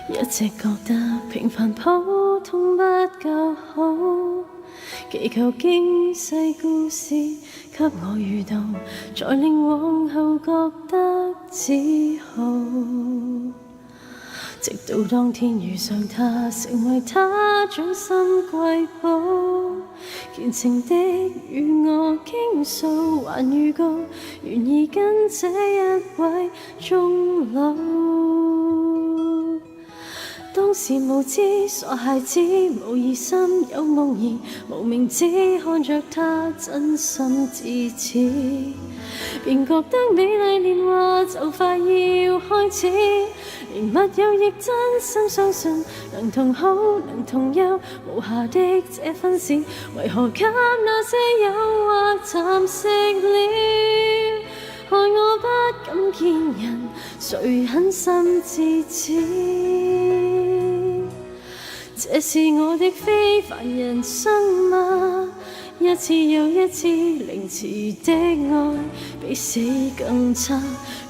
一直覺得平凡普通不夠好，祈求驚世故事給我遇到，才令往後覺得自豪。直到當天遇上他，成為他掌心瑰寶，虔誠的與我傾訴，還預告願意跟這一位終老。當時無知傻孩子，無疑心有夢兒，無名指看着他真心至此，便覺得美麗年華就快要開始，連密友亦真心相信能同好能同憂，無瑕的這份事，為何給那些誘惑蠶食了？害我不敢見人，誰狠心至此？這是我的非凡人生嗎？一次又一次凌遲的愛，比死更差。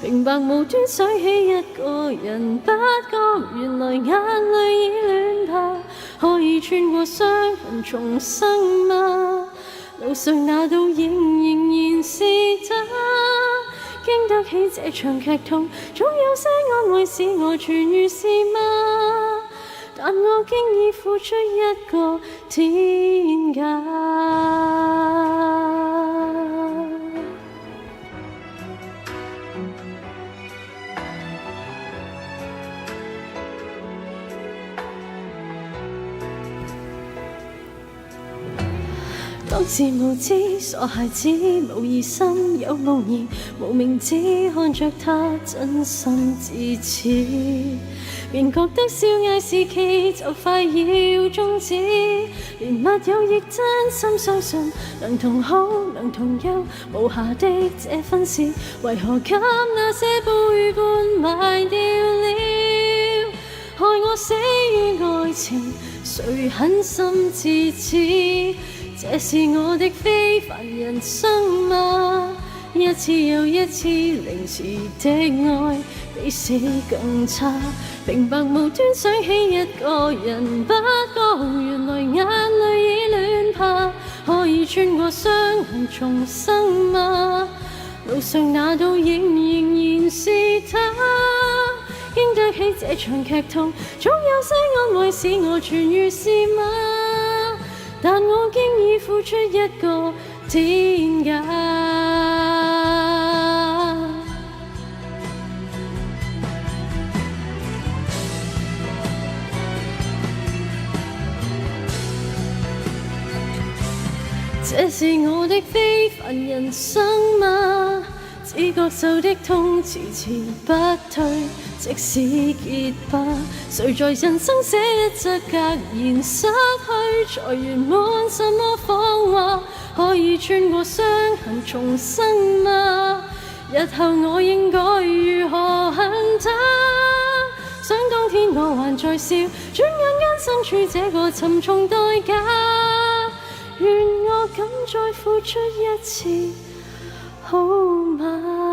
明白無端想起一個人，不覺原來眼淚已亂爬。可以穿過傷痕重生嗎？路上那倒影仍然是他。經得起這場劇痛，總有些安慰使我痊癒是嗎？但我經已付出一個天價。當時無知傻孩子，無疑心有夢兒，無名指看着他真心至此，便覺得少艾時期就快要終止，連密友亦真心相信能同好能同憂，無瑕的這份事，為何給那些背叛賣掉了？害我死於愛情，誰狠心至此？這是我的非凡人生嗎？一次又一次凌遲的愛，比死更差。平白無端想起一個人，不覺原來眼淚已亂爬。可以穿過傷痕重生嗎？路上那倒影仍然是他。經得起這場劇痛，總有些安慰使我痊癒是嗎？但我經已付出一個天價。這是我的非凡人生嗎？只覺受的痛遲遲不退，即使結疤，誰在人生寫一則格言失去，才圓滿什麼謊話？可以穿過傷痕重生嗎？日後我應該如何恨他？想當天我還在笑，轉眼間身處這個沉重代價，願我敢再付出一次好嗎？